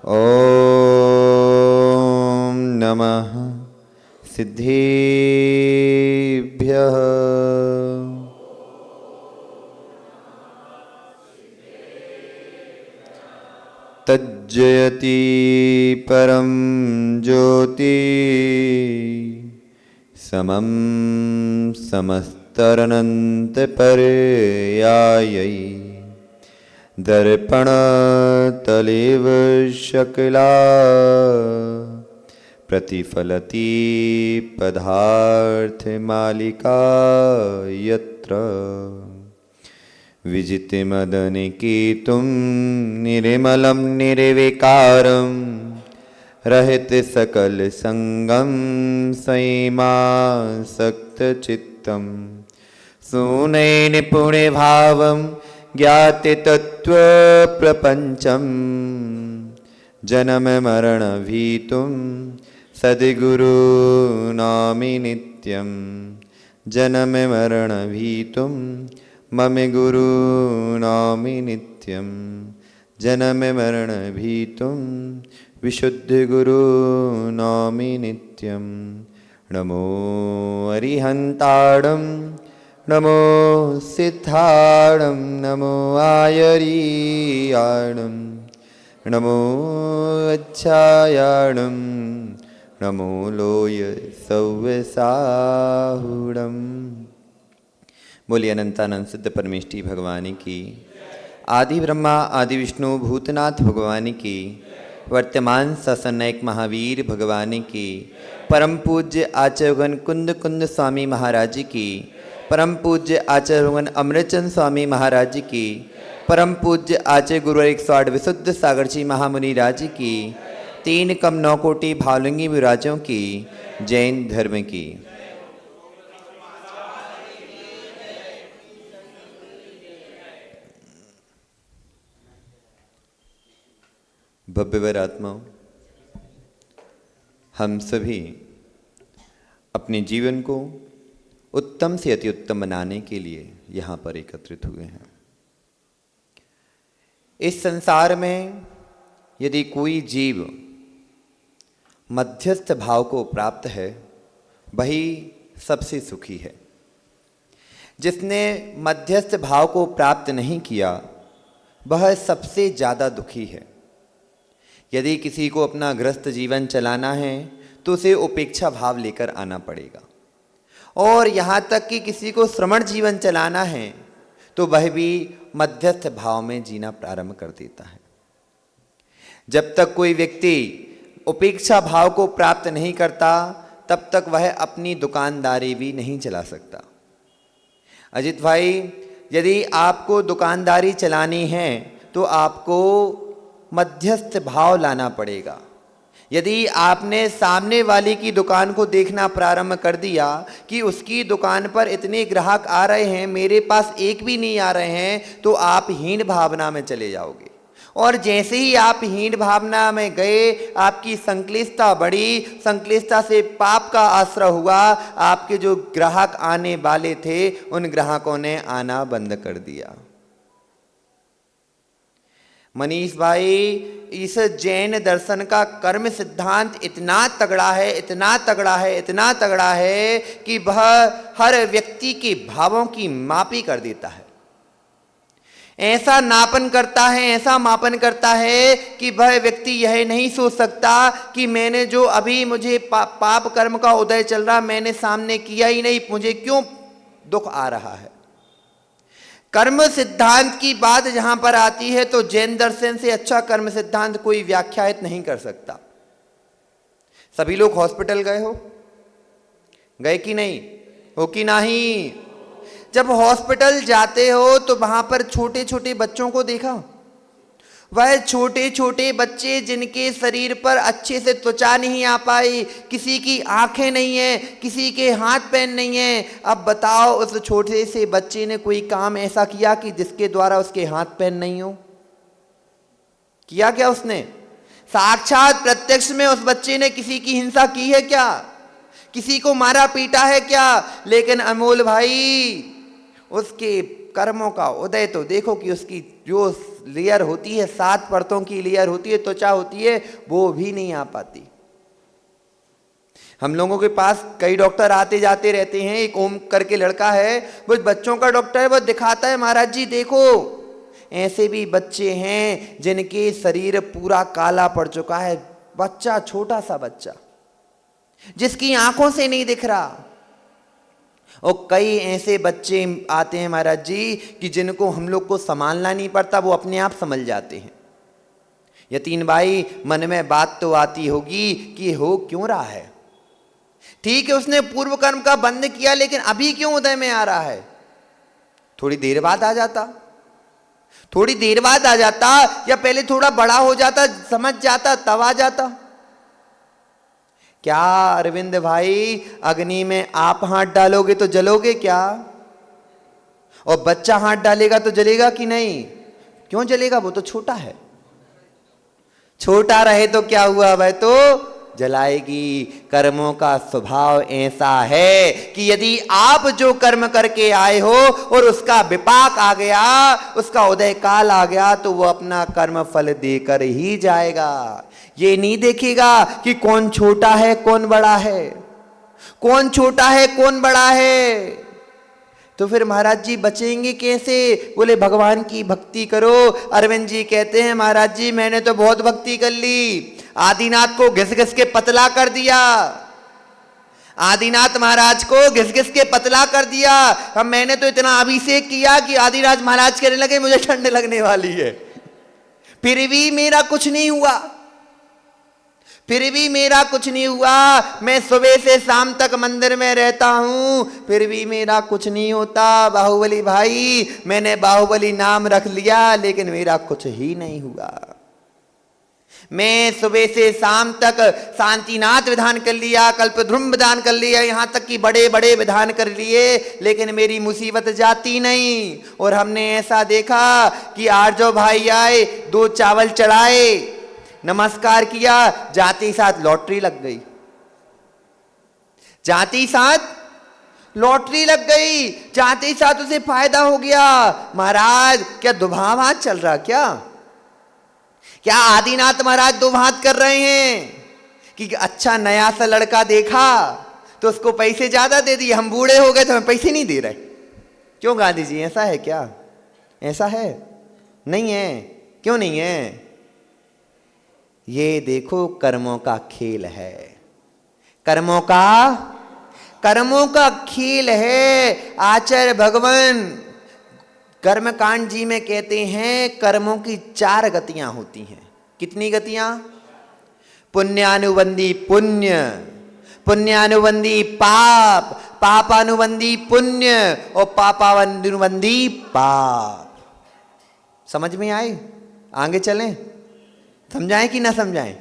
ॐ नमः सिद्धेभ्यः। तज्जयति परं ज्योति समं समस्तरनन्तपर्यायै दर्पणतलेव शकला प्रतिफलति पदार्थमालिका यत्र विजितमदनिकेतुं निर्मलं निर्विकारं रहित सकल संगम संयमासक्तचित्तं सुनैन पुण्य भावं ज्ञाते तत्व प्रपंचम जन्म मरण भीतुं सद्गुरु नामि नित्यं जन्म मरण भीतुं मम गुरु नामि नित्यं जन्म मरण भीतुं विशुद्ध गुरु नामि नित्यं। नमो अरिहन्ताणं नमो सिद्धाणं नमो आयरीयाणं नमो अच्छायाणं नमो लोय सव्यसाहुणम्। बोलिए अनंतानंद सिद्ध परमेष्टि भगवानी की, आदि ब्रह्मा आदि विष्णु भूतनाथ भगवानी की, वर्तमान ससनैक महावीर भगवानी की, परम पूज्य आचार्यगण कुंद कुंद स्वामी महाराज की, परम पूज्य आचार्यगण अमृतचंद स्वामी महाराज की, परम पूज्य आचार्य गुरु 108 विशुद्ध सागर जी महामुनि राज की, 3 कम 9 कोटि भावलिंगी विराजों की, जैन धर्म की। भव्यवर आत्माओं, हम सभी अपने जीवन को उत्तम से अति उत्तम बनाने के लिए यहाँ पर एकत्रित हुए हैं। इस संसार में यदि कोई जीव मध्यस्थ भाव को प्राप्त है, वही सबसे सुखी है। जिसने मध्यस्थ भाव को प्राप्त नहीं किया, वह सबसे ज़्यादा दुखी है। यदि किसी को अपना गृहस्थ जीवन चलाना है तो उसे उपेक्षा भाव लेकर आना पड़ेगा, और यहाँ तक कि किसी को श्रमण जीवन चलाना है तो वह भी मध्यस्थ भाव में जीना प्रारंभ कर देता है। जब तक कोई व्यक्ति उपेक्षा भाव को प्राप्त नहीं करता, तब तक वह अपनी दुकानदारी भी नहीं चला सकता। अजित भाई, यदि आपको दुकानदारी चलानी है तो आपको मध्यस्थ भाव लाना पड़ेगा। यदि आपने सामने वाले की दुकान को देखना प्रारंभ कर दिया कि उसकी दुकान पर इतने ग्राहक आ रहे हैं, मेरे पास एक भी नहीं आ रहे हैं, तो आप हीन भावना में चले जाओगे। और जैसे ही आप हीन भावना में गए, आपकी संक्लिष्टता बढ़ी, संक्लिष्टता से पाप का आश्रय हुआ, आपके जो ग्राहक आने वाले थे उन ग्राहकों ने आना बंद कर दिया। मनीष भाई, इस जैन दर्शन का कर्म सिद्धांत इतना तगड़ा है, इतना तगड़ा है, इतना तगड़ा है कि वह हर व्यक्ति के भावों की मापी कर देता है। ऐसा नापन करता है, ऐसा मापन करता है कि वह व्यक्ति यह नहीं सोच सकता कि मैंने जो अभी मुझे पाप कर्म का उदय चल रहा, मैंने सामने किया ही नहीं, मुझे क्यों दुख आ रहा है। कर्म सिद्धांत की बात जहां पर आती है तो जैन दर्शन से अच्छा कर्म सिद्धांत कोई व्याख्यायित नहीं कर सकता। सभी लोग हॉस्पिटल गए हो, गए कि नहीं हो कि नहीं? जब हॉस्पिटल जाते हो तो वहां पर छोटे छोटे बच्चों को देखा। वह छोटे छोटे बच्चे जिनके शरीर पर अच्छे से त्वचा नहीं आ पाई, किसी की आंखें नहीं है, किसी के हाथ पैर नहीं है। अब बताओ, उस छोटे से बच्चे ने कोई काम ऐसा किया कि जिसके द्वारा उसके हाथ पैर नहीं हो? किया क्या उसने? साक्षात प्रत्यक्ष में उस बच्चे ने किसी की हिंसा की है क्या? किसी को मारा पीटा है क्या? लेकिन अमोल भाई, उसके कर्मों का उदय तो देखो कि उसकी जो लेयर होती है, 7 परतों की लेयर होती है, त्वचा होती है, वो भी नहीं आ पाती। हम लोगों के पास कई डॉक्टर आते जाते रहते हैं। एक ओम करके लड़का है, वो बच्चों का डॉक्टर है, वो दिखाता है महाराज जी देखो ऐसे भी बच्चे हैं जिनके शरीर पूरा काला पड़ चुका है। बच्चा, छोटा सा बच्चा जिसकी आंखों से नहीं दिख रहा। और कई ऐसे बच्चे आते हैं महाराज जी कि जिनको हम लोग को संभालना नहीं पड़ता, वो अपने आप संभल जाते हैं। यतीन भाई, मन में बात तो आती होगी कि हो क्यों रहा है। ठीक है, उसने पूर्व कर्म का बंद किया, लेकिन अभी क्यों उदय में आ रहा है? थोड़ी देर बाद आ जाता, थोड़ी देर बाद आ जाता, या पहले थोड़ा बड़ा हो जाता, समझ जाता, तब आ जाता। क्या अरविंद भाई, अग्नि में आप हाथ डालोगे तो जलोगे क्या? और बच्चा हाथ डालेगा तो जलेगा कि नहीं? क्यों जलेगा? वो तो छोटा है। छोटा रहे तो क्या हुआ, वह तो जलाएगी। कर्मों का स्वभाव ऐसा है कि यदि आप जो कर्म करके आए हो और उसका विपाक आ गया, उसका उदय काल आ गया, तो वो अपना कर्म फल देकर ही जाएगा। ये नहीं देखेगा कि कौन छोटा है कौन बड़ा है, कौन छोटा है कौन बड़ा है। तो फिर महाराज जी बचेंगे कैसे? बोले भगवान की भक्ति करो। अरविंद जी कहते हैं महाराज जी मैंने तो बहुत भक्ति कर ली, आदिनाथ को घिस घिस के पतला कर दिया, आदिनाथ महाराज को घिस घिस के पतला कर दिया। अब मैंने तो इतना अभिषेक किया कि आदिनाथ महाराज कहने लगे मुझे ठंड लगने वाली है, फिर भी मेरा कुछ नहीं हुआ, फिर भी मेरा कुछ नहीं हुआ। मैं सुबह से शाम तक मंदिर में रहता हूं, फिर भी मेरा कुछ नहीं होता। बाहुबली भाई, मैंने बाहुबली नाम रख लिया, लेकिन मेरा कुछ ही नहीं हुआ। मैं सुबह से शाम तक शांतिनाथ विधान कर लिया, कल्पद्रुम विधान कर लिया, यहां तक कि बड़े बड़े विधान कर लिए, लेकिन मेरी मुसीबत जाती नहीं। और हमने ऐसा देखा कि आर्जो भाई आए, 2 चावल चढ़ाए, नमस्कार किया, जाते ही साथ लॉटरी लग गई, जाते ही साथ लॉटरी लग गई, जाते ही साथ उसे फायदा हो गया। महाराज क्या दुभाव चल रहा? क्या आदिनाथ महाराज दुभात कर रहे हैं कि अच्छा नया सा लड़का देखा तो उसको पैसे ज्यादा दे दिए, हम बूढ़े हो गए तो हमें पैसे नहीं दे रहे? क्यों गांधी जी, ऐसा है क्या? ऐसा है? नहीं है। क्यों नहीं है? ये देखो कर्मों का खेल है, कर्मों का खेल है। आचार्य भगवान कर्मकांड जी में कहते हैं कर्मों की 4 गतियां होती हैं। कितनी गतियां? पुण्यानुबंधी पुण्य, पुण्यानुबंधी पाप, पापानुबंधी पुण्य और पापानुबंधी पाप। समझ में आए? आगे चलें, समझाएं कि ना समझाएं?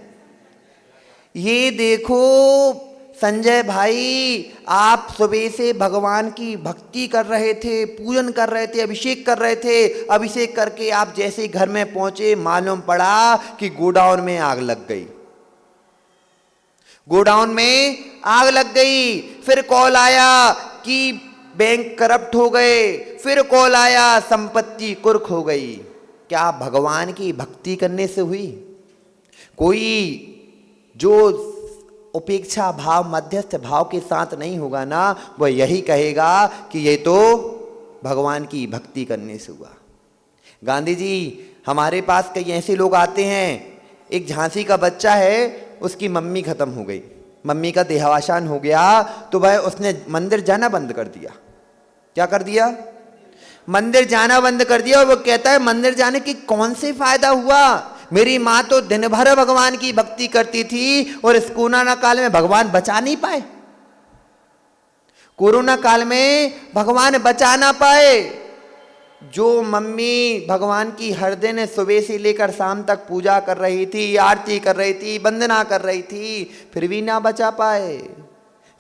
ये देखो संजय भाई, आप सुबह से भगवान की भक्ति कर रहे थे, पूजन कर रहे थे, अभिषेक कर रहे थे। अभिषेक करके आप जैसे घर में पहुंचे, मालूम पड़ा कि गोडाउन में आग लग गई, गोडाउन में आग लग गई। फिर कॉल आया कि बैंक करप्ट हो गए, फिर कॉल आया संपत्ति कुर्क हो गई। क्या भगवान की भक्ति करने से हुई? कोई जो उपेक्षा भाव, मध्यस्थ भाव के साथ नहीं होगा ना, वह यही कहेगा कि ये तो भगवान की भक्ति करने से हुआ। गांधी जी, हमारे पास कई ऐसे लोग आते हैं, एक झांसी का बच्चा है, उसकी मम्मी खत्म हो गई, मम्मी का देहावसान हो गया, तो वह उसने मंदिर जाना बंद कर दिया। क्या कर दिया? मंदिर जाना बंद कर दिया। और वो कहता है मंदिर जाने की कौन से फायदा हुआ? मेरी माँ तो दिन भर भगवान की भक्ति करती थी और इस कोरोना काल में भगवान बचा नहीं पाए, कोरोना काल में भगवान बचा ना पाए। जो मम्मी भगवान की हर दिन सुबह से लेकर शाम तक पूजा कर रही थी, आरती कर रही थी, वंदना कर रही थी, फिर भी ना बचा पाए।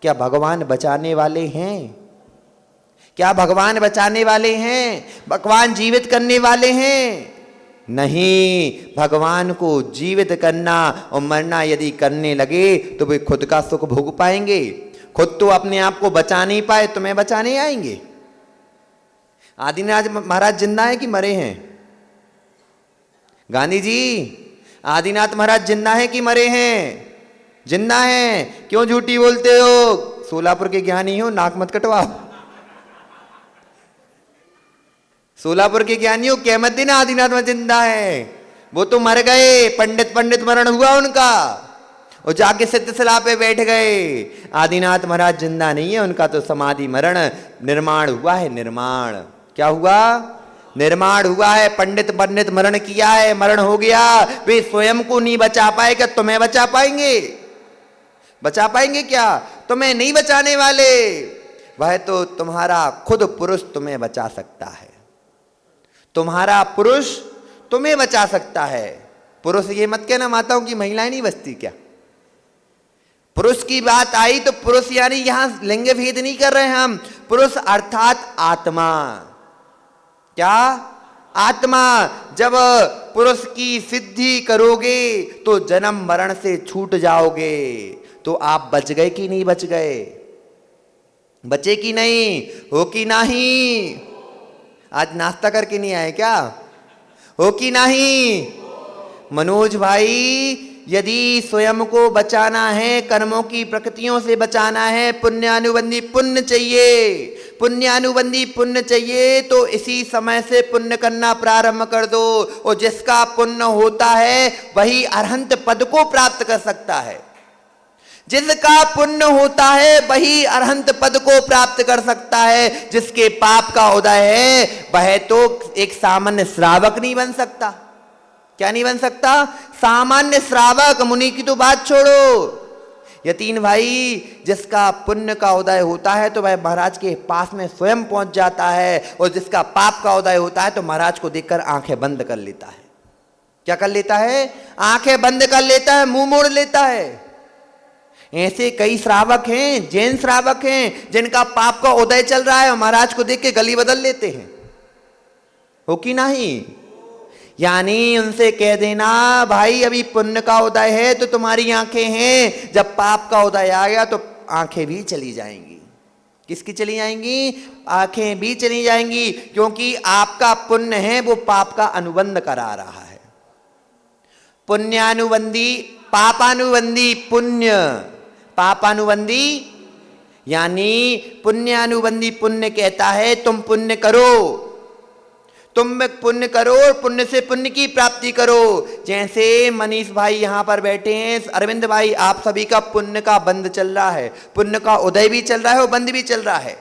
क्या भगवान बचाने वाले हैं? क्या भगवान बचाने वाले हैं? भगवान जीवित करने वाले हैं? नहीं। भगवान को जीवित करना और मरना यदि करने लगे तो वे खुद का सुख भोग पाएंगे। खुद तो अपने आप को बचा नहीं पाए, तुम्हें बचाने आएंगे? आदिनाथ महाराज जिंदा हैं कि मरे हैं? गांधी जी, आदिनाथ महाराज जिंदा हैं कि मरे हैं? जिंदा हैं। क्यों झूठी बोलते हो? सोलापुर के ज्ञानी हो, नाक मत कटवाओ। सोलापुर के ज्ञानी हो, कह मत देना आदिनाथ में जिंदा है। वो तो मर गए, पंडित मरण हुआ उनका, और जाके सिद्धशिला पे बैठ गए। आदिनाथ महाराज जिंदा नहीं है, उनका तो समाधि मरण निर्माण हुआ है। निर्माण क्या हुआ? निर्माण हुआ है। पंडित मरण किया है, मरण हो गया। वे स्वयं को नहीं बचा पाए, क्या तुम्हें बचा पाएंगे? बचा पाएंगे क्या? तुम्हें नहीं बचाने वाले। वह तो तुम्हारा खुद पुरुष तुम्हें बचा सकता है। तुम्हारा पुरुष तुम्हें बचा सकता है। पुरुष ये मत कहना माताओं की महिलाएं नहीं बचती क्या? पुरुष की बात आई तो पुरुष यानी यहां लिंग भेद नहीं कर रहे हैं हम। पुरुष अर्थात आत्मा। क्या? आत्मा। जब पुरुष की सिद्धि करोगे तो जन्म मरण से छूट जाओगे। तो आप बच गए कि नहीं बच गए? बचे कि नहीं? हो कि नहीं? आज नाश्ता करके नहीं आए क्या? हो कि नहीं? मनोज भाई, यदि स्वयं को बचाना है, कर्मों की प्रकृतियों से बचाना है, पुण्यानुबंधी पुण्य चाहिए, पुण्यानुबंधी पुण्य चाहिए, तो इसी समय से पुण्य करना प्रारंभ कर दो। और जिसका पुण्य होता है वही अरहंत पद को प्राप्त कर सकता है। जिसका पुण्य होता है वही अरहंत पद को प्राप्त कर सकता है। जिसके पाप का उदय है वह तो एक सामान्य श्रावक नहीं बन सकता। क्या नहीं बन सकता? सामान्य श्रावक। मुनि की तो बात छोड़ो। यतीन भाई, जिसका पुण्य का उदय होता है तो वह महाराज के पास में स्वयं पहुंच जाता है, और जिसका पाप का उदय होता है तो महाराज को देखकर आंखें बंद कर लेता है। क्या कर लेता है? आंखें बंद कर लेता है, मुंह मोड़ लेता है। ऐसे कई श्रावक हैं, जैन श्रावक हैं, जिनका पाप का उदय चल रहा है और महाराज को देख के गली बदल लेते हैं। हो कि नहीं? यानी उनसे कह देना, भाई अभी पुण्य का उदय है तो तुम्हारी आंखें हैं, जब पाप का उदय आ गया तो आंखें भी चली जाएंगी। किसकी चली जाएंगी? आंखें भी चली जाएंगी, क्योंकि आपका पुण्य है वो पाप का अनुबंध करा रहा है। पुण्यानुबंधी, पापानुबंधी पुण्य। पापानुबंधी यानी पुण्यानुबंधी पुण्य कहता है तुम पुण्य करो, तुम पुण्य करो और पुण्य से पुण्य की प्राप्ति करो। जैसे मनीष भाई यहाँ पर बैठे हैं, अरविंद भाई, आप सभी का पुण्य का बंध चल रहा है, पुण्य का उदय भी चल रहा है और बंध भी चल रहा है।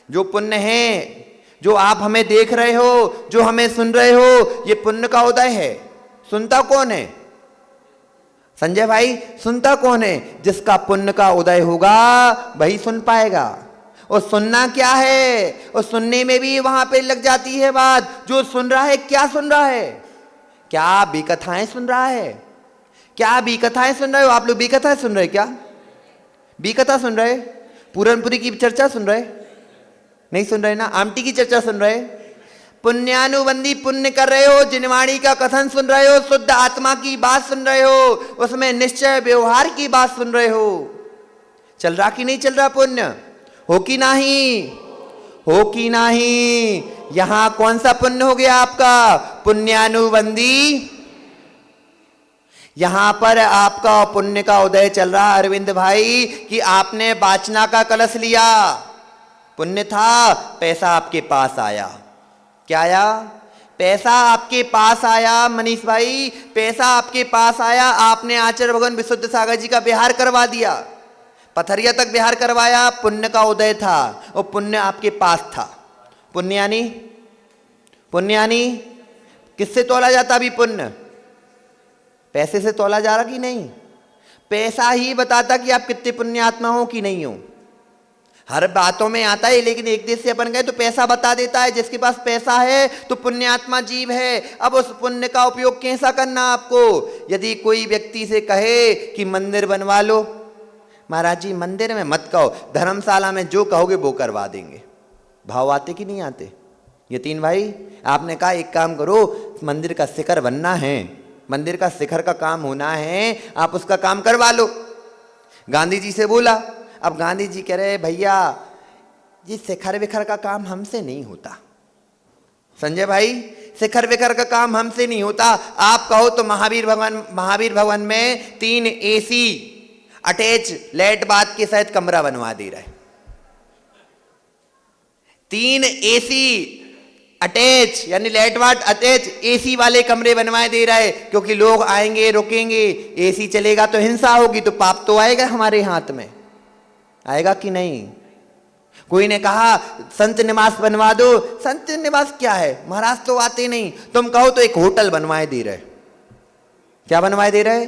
जो पुण्य है, जो आप हमें देख रहे हो, जो हमें सुन रहे हो, ये पुण्य का उदय है। सुनता कौन है? संजय भाई, सुनता कौन है? जिसका पुण्य का उदय होगा वही सुन पाएगा। और सुनना क्या है? और सुनने में भी वहां पे लग जाती है बात। जो सुन रहा है क्या सुन रहा है? क्या बीकथाएं सुन रहा है? क्या बीकथाएं सुन रहे हो? आप लोग बीकथाएं सुन रहे? क्या बीकथा सुन रहे? पूरनपुरी की चर्चा सुन रहे? नहीं सुन रहे ना? आमटी की चर्चा सुन रहे? पुण्यानुबंधी पुण्य कर रहे हो, जिनवाणी का कथन सुन रहे हो, शुद्ध आत्मा की बात सुन रहे हो, उसमें निश्चय व्यवहार की बात सुन रहे हो। चल रहा कि नहीं चल रहा पुण्य? हो कि नहीं? हो कि नहीं? यहां कौन सा पुण्य हो गया आपका? पुण्यानुबंधी। यहां पर आपका पुण्य का उदय चल रहा अरविंद भाई कि आपने वाचना का कलश लिया, पुण्य था, पैसा आपके पास आया। क्या आया? पैसा आपके पास आया। मनीष भाई, पैसा आपके पास आया, आपने आचार्य भगवान विशुद्ध सागर जी का विहार करवा दिया, पथरिया तक विहार करवाया, पुण्य का उदय था और पुण्य आपके पास था। पुण्यानी, पुण्यानी किससे तोला जाता? अभी पुण्य पैसे से तोला जा रहा कि नहीं? पैसा ही बताता कि आप कितने पुण्यात्मा हो कि नहीं हो। हर बातों में आता है, लेकिन एक देश से अपन गए तो पैसा बता देता है। जिसके पास पैसा है तो पुण्यात्मा जीव है। अब उस पुण्य का उपयोग कैसा करना आपको? यदि कोई व्यक्ति से कहे कि मंदिर बनवा लो, महाराज जी मंदिर में मत कहो, धर्मशाला में जो कहोगे वो करवा देंगे। भाव आते कि नहीं आते? यतीन भाई, आपने कहा एक काम करो, मंदिर का शिखर बनना है, मंदिर का शिखर का काम होना है, आप उसका काम करवा लो। गांधी जी से बोला। अब गांधी जी कह रहे भैया ये शिखर विखर का काम हमसे नहीं होता, संजय भाई शिखर विखर का काम हमसे नहीं होता, आप कहो तो महावीर भवन में 3 AC अटैच लेट बाथ के साथ कमरा बनवा दे रहा है। 3 AC अटैच यानी लेट बाथ अटैच AC वाले कमरे बनवाए दे रहा है, क्योंकि लोग आएंगे रुकेंगे, AC चलेगा तो हिंसा होगी, तो पाप तो आएगा हमारे हाथ में, आएगा कि नहीं। कोई ने कहा संत निवास बनवा दो, संत निवास क्या है, महाराज तो आते नहीं। तुम कहो तो एक होटल बनवाए दे रहे, क्या बनवाए दे रहे,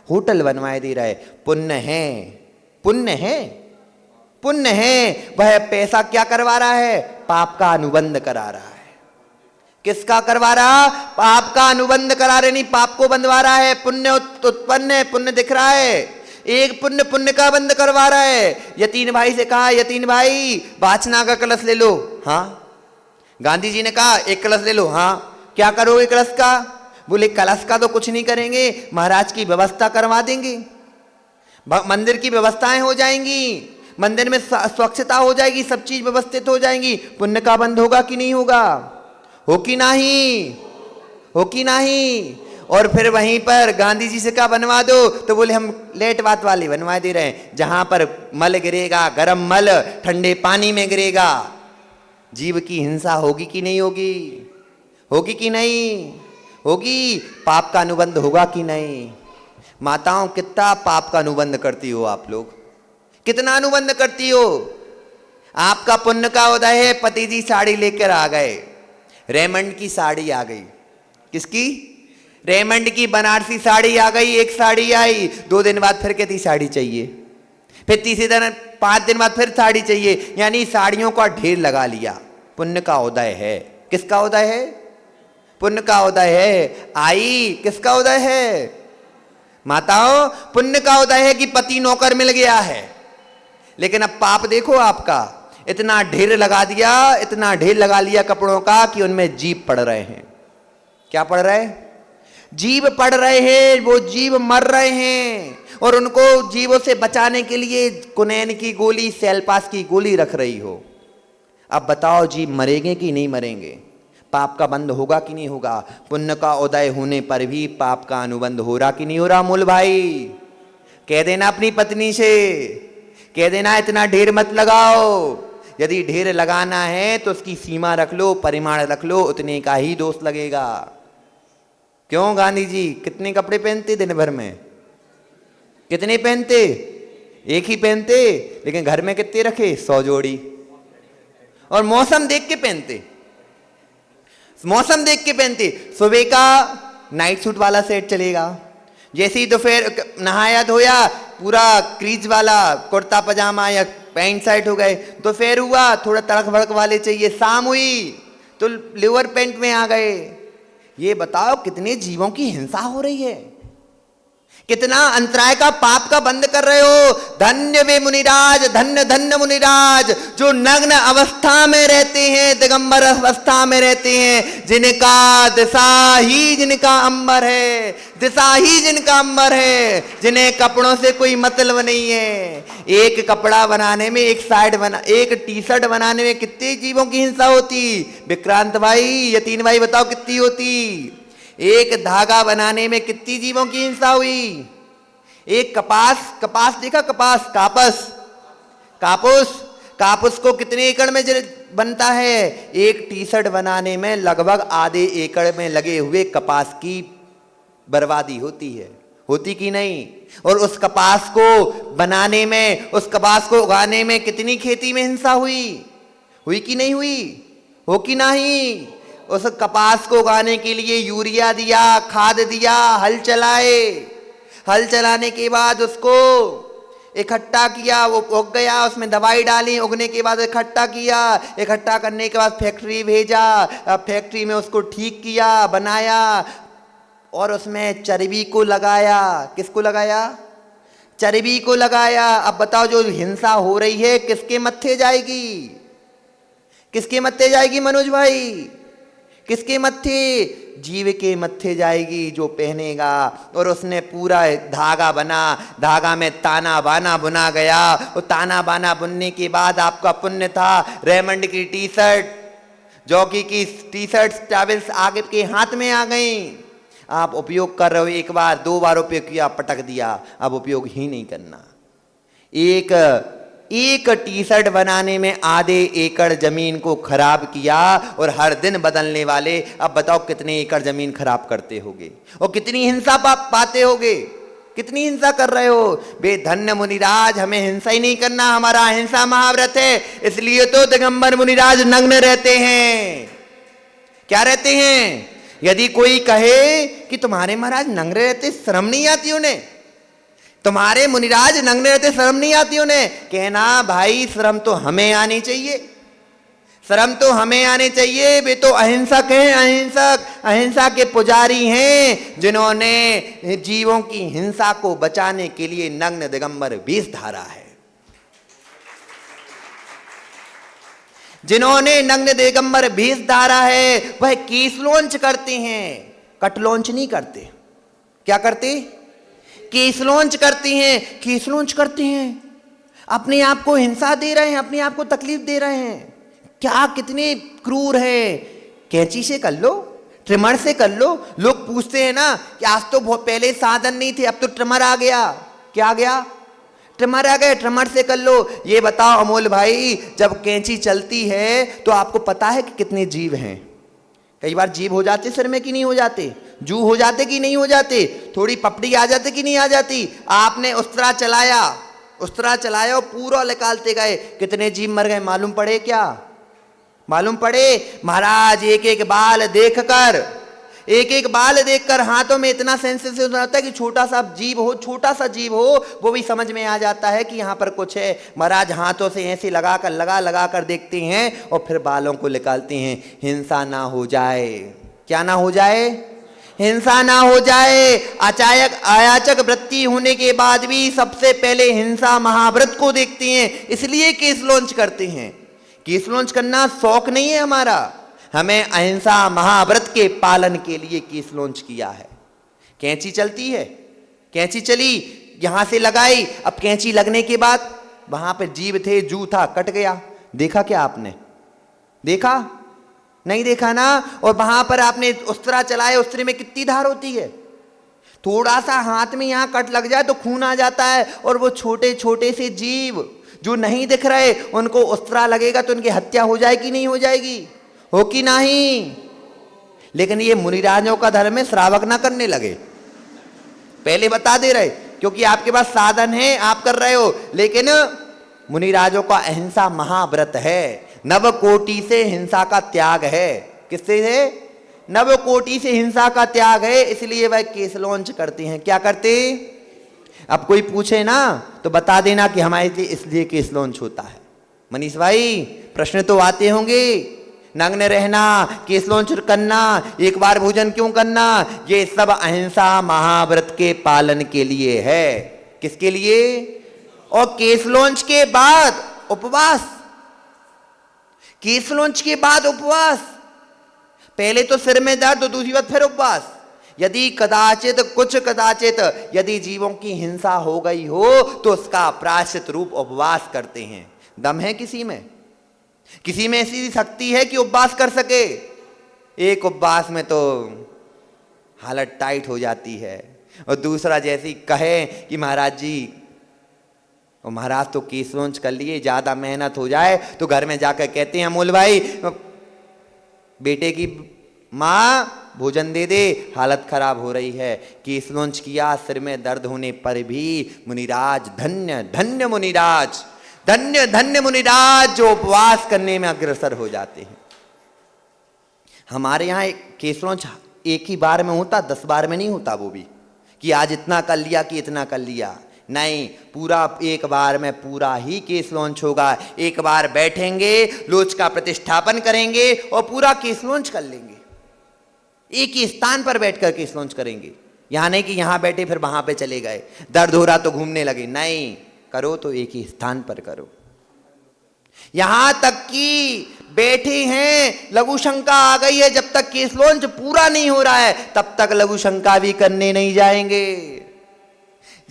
होटल बनवाए दे रहा है। पुण्य है, पुण्य है, पुण्य है। वह पैसा क्या करवा रहा है, पाप का अनुबंध करा रहा है। किसका करवा रहा, पाप का अनुबंध करा रहे, नहीं पाप को बंधवा रहा है। पुण्य उत्पन्न है, पुण्य दिख रहा है, एक पुण्य पुण्य का बंद करवा रहा है। यतीन भाई से कहा, यतीन भाई वाचना का कलश ले लो, हाँ। गांधी जी ने कहा एक कलश ले लो, हाँ। क्या करोगे कलश का, बोले कलश का तो कुछ नहीं करेंगे, महाराज की व्यवस्था करवा देंगे, मंदिर की व्यवस्थाएं हो जाएंगी, मंदिर में स्वच्छता हो जाएगी, सब चीज व्यवस्थित हो जाएंगी। पुण्य का बंद होगा कि नहीं होगा, हो कि नहीं, हो कि नहीं। और फिर वहीं पर गांधी जी से क्या बनवा दो, तो बोले हम लेट बाथ वाले बनवा दे रहे हैं, जहां पर मल गिरेगा, गरम मल ठंडे पानी में गिरेगा। जीव की हिंसा होगी कि नहीं होगी, होगी कि नहीं होगी, पाप का अनुबंध होगा कि नहीं। माताओं कितना पाप का अनुबंध करती हो आप लोग, कितना अनुबंध करती हो। आपका पुण्य का उदय है, पति जी साड़ी लेकर आ गए, रेमंड की साड़ी आ गई, किसकी, रेमंड की बनारसी साड़ी आ गई। एक साड़ी आई, 2 दिन बाद फिर कहती साड़ी चाहिए, फिर तीसरे दिन 5 दिन बाद फिर साड़ी चाहिए, यानी साड़ियों का ढेर लगा लिया। पुण्य का उदय है, किसका उदय है, पुण्य का उदय है। आई किसका उदय है, माताओं पुण्य का उदय है कि पति नौकर मिल गया है। लेकिन अब पाप देखो आपका, इतना ढेर लगा दिया, इतना ढेर लगा लिया कपड़ों का कि उनमें जीव पड़ रहे हैं। क्या पड़ रहे हैं, जीव पड़ रहे हैं, वो जीव मर रहे हैं, और उनको जीवों से बचाने के लिए कुनैन की गोली, सेलपास की गोली रख रही हो। अब बताओ जीव मरेंगे कि नहीं मरेंगे, पाप का बंध होगा कि नहीं होगा। पुण्य का उदय होने पर भी पाप का अनुबंध हो रहा कि नहीं हो रहा। मूल भाई कह देना अपनी पत्नी से, कह देना इतना ढेर मत लगाओ, यदि ढेर लगाना है तो उसकी सीमा रख लो, परिमाण रख लो, उतने का ही दोष लगेगा। क्यों गांधी जी कितने कपड़े पहनते दिन भर में, कितने पहनते, एक ही पहनते, लेकिन घर में कितने रखे, 100 जोड़ी। और मौसम देख के पहनते, मौसम देख के पहनते। सुबह का नाइट सूट वाला सेट चलेगा, जैसे ही दोपहर नहाया धोया पूरा क्रीज वाला कुर्ता पजामा या पैंट शर्ट हो गए, दोपहर हुआ थोड़ा तड़क भड़क वाले चाहिए, शाम हुई तो लोअर पैंट में आ गए। ये बताओ कितने जीवों की हिंसा हो रही है, कितना अंतराय का पाप का बंद कर रहे हो। धन्य वे मुनिराज, धन्य धन्य मुनिराज जो नग्न अवस्था में रहते हैं, दिगंबर अवस्था में रहते हैं, जिनका दिशा ही जिनका अंबर है, दिशा ही जिनका अंबर है, जिन्हें कपड़ों से कोई मतलब नहीं है। एक कपड़ा बनाने में, एक टी शर्ट बनाने में कितने जीवों की हिंसा होती। विक्रांत भाई, यतीन भाई बताओ कितनी होती। एक धागा बनाने में कितनी जीवों की हिंसा हुई। एक कपास देखा, कापूस को कितने एकड़ में बनता है। एक टी शर्ट बनाने में लगभग आधे एकड़ में लगे हुए कपास की बर्बादी होती है, होती कि नहीं। और उस कपास को बनाने में, उस कपास को उगाने में कितनी खेती में हिंसा हुई कि नहीं हुई, हो कि नहीं। उस कपास को उगाने के लिए यूरिया दिया, खाद दिया, हल चलाए, हल चलाने के बाद उसको इकट्ठा किया, वो उग गया, उसमें दवाई डाली, उगने के बाद इकट्ठा किया, इकट्ठा करने के बाद फैक्ट्री भेजा, फैक्ट्री में उसको ठीक किया, बनाया, और उसमें चर्बी को लगाया। किसको लगाया, चर्बी को लगाया। अब बताओ जो हिंसा हो रही है किसके मत्थे जाएगी, किसके मत्थे जाएगी मनोज भाई, किसके मत्थे, जीव के मत्थे जाएगी जो पहनेगा। और उसने पूरा धागा बना, धागा में ताना बाना बुना गया, और ताना बाना बुनने के बाद आपका पुण्य था रेमंड की टी शर्ट, जॉकी की टी शर्ट टावल्स आगे के हाथ में आ गई, आप उपयोग कर रहे हो, एक बार दो बार उपयोग किया, पटक दिया, अब उपयोग ही नहीं करना। एक टी शर्ट बनाने में आधे एकड़ जमीन को खराब किया, और हर दिन बदलने वाले, अब बताओ कितने एकड़ जमीन खराब करते होगे और कितनी हिंसा पाते होगे, कितनी हिंसा कर रहे हो। बेधन्य मुनिराज, हमें हिंसा ही नहीं करना, हमारा अहिंसा महाव्रत है, इसलिए तो दिगंबर मुनिराज नग्न रहते हैं। क्या रहते हैं? यदि कोई कहे कि तुम्हारे महाराज नग्न रहते शर्म नहीं आती उन्हें, तुम्हारे मुनिराज नग्न रहते शर्म नहीं आती उन्हें, कहना भाई शर्म तो हमें आनी चाहिए, शर्म तो हमें आनी चाहिए। वे तो अहिंसक हैं, अहिंसक, अहिंसा के पुजारी हैं, जिन्होंने जीवों की हिंसा को बचाने के लिए नग्न दिगंबर वेश धारा है, जिन्होंने नग्न दिगंबर वेश धारा है। वह केस लॉन्च करते हैं, कट लॉन्च नहीं करते। क्या करते? केस लॉन्च करते हैं, केस लॉन्च करते हैं, अपने आप को हिंसा दे रहे हैं, अपने आप को तकलीफ दे रहे हैं। क्या कितने क्रूर है। कैंची से कर लो, ट्रिमर से कर लो। लोग पूछते हैं ना कि आज तो बहुत पहले साधन नहीं थे, अब तो ट्रिमर आ गया। क्या आ गया? ट्रिमर आ गए, ट्रिमर से कर लो। ये बताओ अमोल भाई, जब कैंची चलती है तो आपको पता है कि कितने जीव हैं? कई बार जीव हो जाते सिर में कि नहीं हो जाते, जू हो जाते कि नहीं हो जाते, थोड़ी पपड़ी आ जाते कि नहीं आ जाती। आपने उस्तरा चलाया, उस्तरा चलाया और पूरा निकालते गए, कितने जीव मर गए मालूम पड़े? क्या मालूम पड़े? महाराज एक एक बाल देखकर, एक एक बाल देखकर हाथों में इतना सेंसिटिव होता है कि छोटा सा जीव हो, छोटा सा जीव हो, वो भी समझ में आ जाता है कि यहाँ पर कुछ है। महाराज हाथों से ऐसे लगा कर देखते हैं और फिर बालों को निकालते हैं, हिंसा ना हो जाए। क्या ना हो जाए? हिंसा ना हो जाए। अयाचक वृत्ति होने के बाद भी सबसे पहले हिंसा महाव्रत को देखते हैं, इसलिए केस लॉन्च करते हैं। केस लॉन्च करना शौक नहीं है हमारा, हमें अहिंसा महाव्रत के पालन के लिए केस लॉन्च किया है। कैंची चलती है, कैंची चली, यहां से लगाई, अब कैंची लगने के बाद वहां पे जीव थे, जू था, कट गया। देखा क्या आपने? देखा नहीं? देखा ना। और वहां पर आपने उस्तरा चलाए, उस्तरे में कितनी धार होती है, थोड़ा सा हाथ में यहां कट लग जाए तो खून आ जाता है। और वो छोटे छोटे से जीव जो नहीं दिख रहे, उनको उस्तरा लगेगा तो उनकी हत्या हो जाएगी नहीं हो जाएगी? हो कि नहीं? लेकिन ये मुनिराजों का धर्म है, श्रावक ना करने लगे, पहले बता दे रहे, क्योंकि आपके पास साधन है, आप कर रहे हो। लेकिन मुनिराजों का अहिंसा महाव्रत है, नव कोटि से हिंसा का त्याग है। किससे है? नव कोटि से हिंसा का त्याग है, इसलिए वह केस लॉन्च करते हैं। क्या करते? अब कोई पूछे ना तो बता देना कि हमारे लिए इसलिए केस लॉन्च होता है। मनीष भाई, प्रश्न तो आते होंगे, नग्न रहना, केस लॉन्च करना, एक बार भोजन क्यों करना, ये सब अहिंसा महाव्रत के पालन के लिए है। किसके लिए? और केस लॉन्च के बाद उपवास, केस लॉन्च के बाद उपवास, पहले तो सिर में दर्द, तो दूसरी बात फिर उपवास। यदि कदाचित यदि जीवों की हिंसा हो गई हो तो उसका प्रायश्चित रूप उपवास करते हैं। दम है किसी में? किसी में ऐसी शक्ति है कि उपवास कर सके? एक उपवास में तो हालत टाइट हो जाती है, और दूसरा जैसी कहे कि महाराज जी, और महाराज तो केस लॉन्च कर लिए, ज्यादा मेहनत हो जाए तो घर में जाकर कहते हैं अमोल भाई बेटे की माँ भोजन दे दे, हालत खराब हो रही है। केस लॉन्च किया, सिर में दर्द होने पर भी मुनिराज, धन्य धन्य मुनिराज, धन्य धन्य मुनिराज जो उपवास करने में अग्रसर हो जाते हैं। हमारे यहाँ केस लॉन्च एक ही बार में होता, 10 बार में नहीं होता। वो भी कि आज इतना कर लिया कि इतना कर लिया, नहीं, पूरा एक बार में पूरा ही केस लॉन्च होगा। एक बार बैठेंगे, लोच का प्रतिष्ठापन करेंगे और पूरा केस लॉन्च कर लेंगे। एक ही स्थान पर बैठकर केस लॉन्च करेंगे। यहां नहीं कि यहां बैठे फिर वहां पे चले गए, दर्द हो रहा तो घूमने लगे, नहीं, करो तो एक ही स्थान पर करो। यहां तक कि बैठे हैं, लघु शंका आ गई है, जब तक केस लॉन्च पूरा नहीं हो रहा है तब तक लघु शंका भी करने नहीं जाएंगे।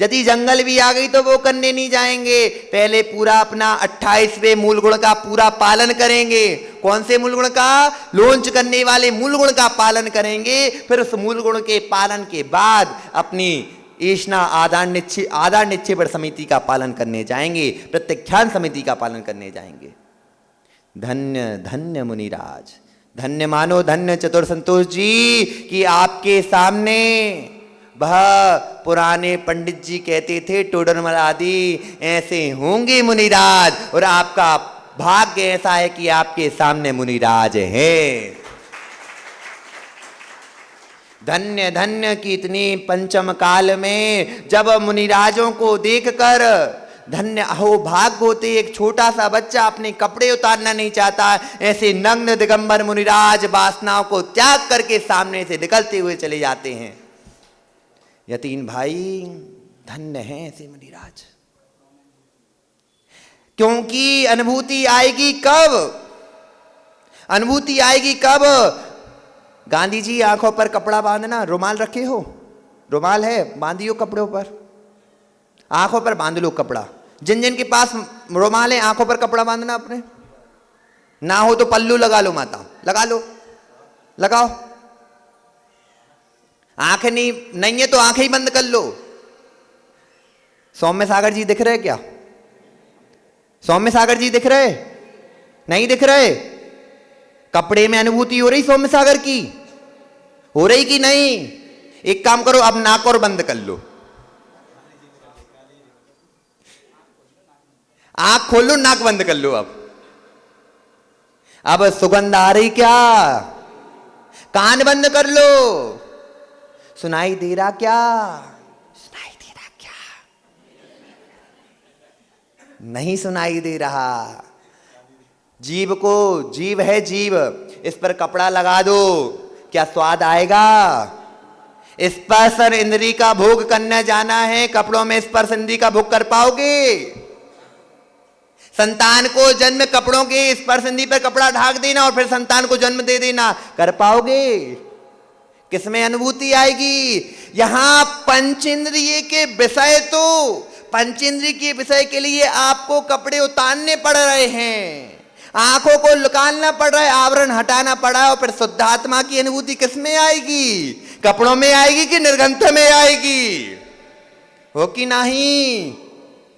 यदि जंगल भी आ गई तो वो करने नहीं जाएंगे, पहले पूरा अपना 28वें मूल गुण का पूरा पालन करेंगे। कौन से मूल गुण का? लॉन्च करने वाले मूल गुण का पालन करेंगे। फिर उस मूल गुण के पालन के बाद अपनी ईष्णा आधार निश्चय पर समिति का पालन करने जाएंगे, प्रत्याख्यान समिति का पालन करने जाएंगे। धन्य धन्य मुनिराज, धन्य मानो धन्य चतुर संतोष जी कि आपके सामने वह पुराने पंडित जी कहते थे टोडरमल आदि ऐसे होंगे मुनिराज, और आपका भाग्य ऐसा है कि आपके सामने मुनिराज है। धन्य धन्य की इतनी पंचम काल में जब मुनिराजों को देखकर धन्य अहो भाग होते, एक छोटा सा बच्चा अपने कपड़े उतारना नहीं चाहता, ऐसे नग्न दिगंबर मुनिराज वासनाओं को त्याग करके सामने से निकलते हुए चले जाते हैं। यतीन भाई धन्य हैं ऐसे मुनिराज, क्योंकि अनुभूति आएगी कब? अनुभूति आएगी कब? गांधी जी आंखों पर कपड़ा बांधना, रुमाल रखे हो, रुमाल है बांधियो कपड़ों पर, आंखों पर बांध लो कपड़ा। जिन जिन के पास रुमाल है आंखों पर कपड़ा बांधना अपने, ना हो तो पल्लू लगा लो माता, लगा लो, लगाओ। आंखें नहीं है तो आंखें ही बंद कर लो। सौम्य सागर जी दिख रहे क्या? सौम्य सागर जी दिख रहे? नहीं दिख रहे? कपड़े में अनुभूति हो रही सौम्य सागर की? हो रही कि नहीं? एक काम करो, अब नाक और बंद कर लो, आंख खोलो, नाक बंद कर लो। अब सुगंध आ रही क्या? कान बंद कर लो। सुनाई दे रहा क्या? सुनाई दे रहा क्या? नहीं सुनाई दे रहा। जीव को, जीव है जीव, इस पर कपड़ा लगा दो, क्या स्वाद आएगा? स्पर्श इंद्री का भोग करने जाना है, कपड़ों में स्पर्श इंद्री का भोग कर पाओगे? संतान को जन्म कपड़ों के स्पर्श इंद्री पर कपड़ा ढाक देना और फिर संतान को जन्म दे देना, कर पाओगे? किसमें अनुभूति आएगी? यहां पंचेंद्रिय के विषय, तो पंचेंद्रिय के विषय के लिए आपको कपड़े उतारने पड़ रहे हैं, आंखों को निकालना पड़ रहा है, आवरण हटाना पड़ा है, और फिर शुद्धात्मा की अनुभूति किसमें आएगी? कपड़ों में आएगी कि निर्गंथ में आएगी? हो कि नहीं?